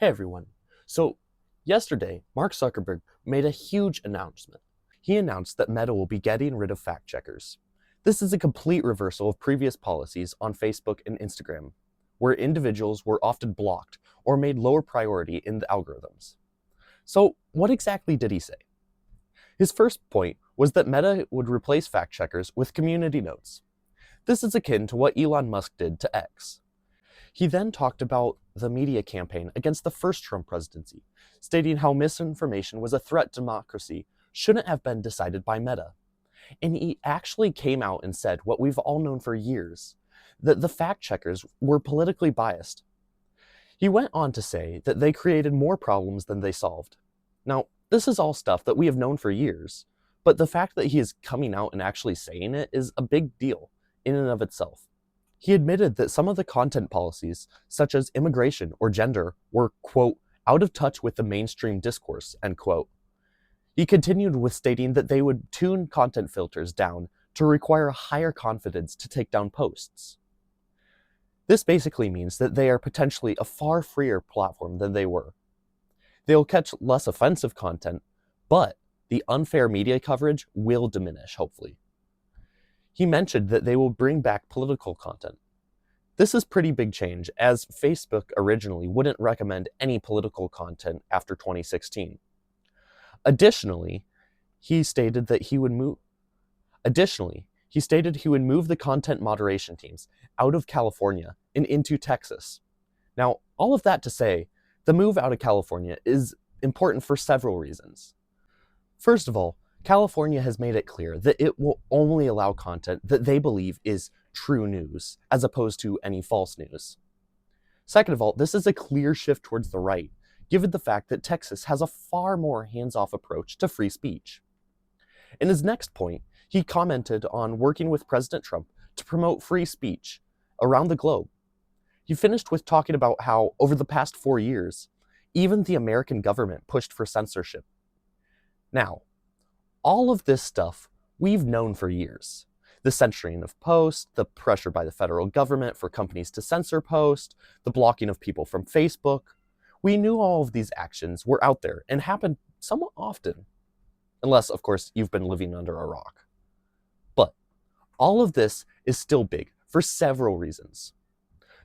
Hey everyone. So, yesterday, Mark Zuckerberg made a huge announcement. He announced that Meta will be getting rid of fact checkers. This is a complete reversal of previous policies on Facebook and Instagram, where individuals were often blocked or made lower priority in the algorithms. So, what exactly did he say? His first point was that Meta would replace fact checkers with community notes. This is akin to what Elon Musk did to X. He then talked about the media campaign against the first Trump presidency, stating how misinformation was a threat to democracy shouldn't have been decided by Meta. And he actually came out and said what we've all known for years, that the fact checkers were politically biased. He went on to say that they created more problems than they solved. Now, this is all stuff that we have known for years, but the fact that he is coming out and actually saying it is a big deal in and of itself. He admitted that some of the content policies, such as immigration or gender, were, quote, out of touch with the mainstream discourse, end quote. He continued with stating that they would tune content filters down to require higher confidence to take down posts. This basically means that they are potentially a far freer platform than they were. They'll catch less offensive content, but the unfair media coverage will diminish, hopefully. He mentioned that they will bring back political content. This is pretty big change, as Facebook originally wouldn't recommend any political content after 2016. Additionally, he stated he would move the content moderation teams out of California and into Texas. Now, all of that to say, the move out of California is important for several reasons. First of all, California has made it clear that it will only allow content that they believe is true news, as opposed to any false news. Second of all, this is a clear shift towards the right, given the fact that Texas has a far more hands-off approach to free speech. In his next point, he commented on working with President Trump to promote free speech around the globe. He finished with talking about how, over the past 4 years, even the American government pushed for censorship. Now, all of this stuff we've known for years. The censoring of posts, the pressure by the federal government for companies to censor posts, the blocking of people from Facebook. We knew all of these actions were out there and happened somewhat often. Unless, of course, you've been living under a rock. But all of this is still big for several reasons.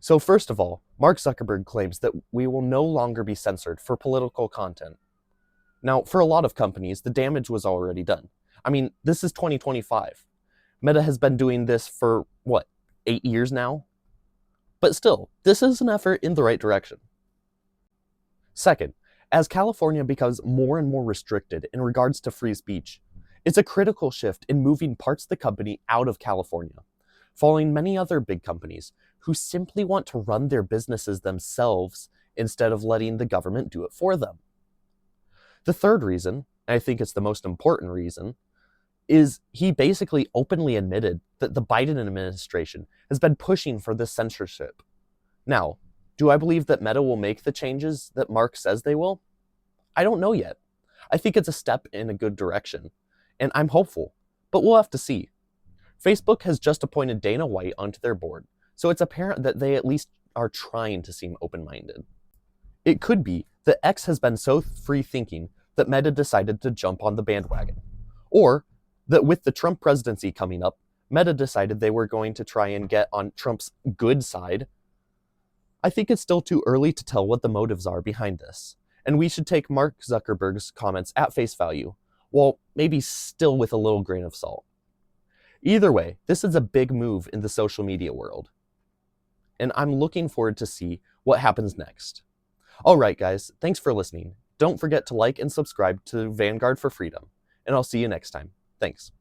So first of all, Mark Zuckerberg claims that we will no longer be censored for political content. Now, for a lot of companies, the damage was already done. I mean, this is 2025. Meta has been doing this for, 8 years now? But still, this is an effort in the right direction. Second, as California becomes more and more restricted in regards to free speech, it's a critical shift in moving parts of the company out of California, following many other big companies who simply want to run their businesses themselves instead of letting the government do it for them. The third reason, and I think it's the most important reason, is he basically openly admitted that the Biden administration has been pushing for this censorship. Now, do I believe that Meta will make the changes that Mark says they will? I don't know yet. I think it's a step in a good direction, and I'm hopeful, but we'll have to see. Facebook has just appointed Dana White onto their board, so it's apparent that they at least are trying to seem open-minded. It could be that X has been so free-thinking that Meta decided to jump on the bandwagon. Or that with the Trump presidency coming up, Meta decided they were going to try and get on Trump's good side. I think it's still too early to tell what the motives are behind this, and we should take Mark Zuckerberg's comments at face value, while maybe still with a little grain of salt. Either way, this is a big move in the social media world, and I'm looking forward to see what happens next. Alright guys, thanks for listening. Don't forget to like and subscribe to Vanguard for Freedom, and I'll see you next time. Thanks.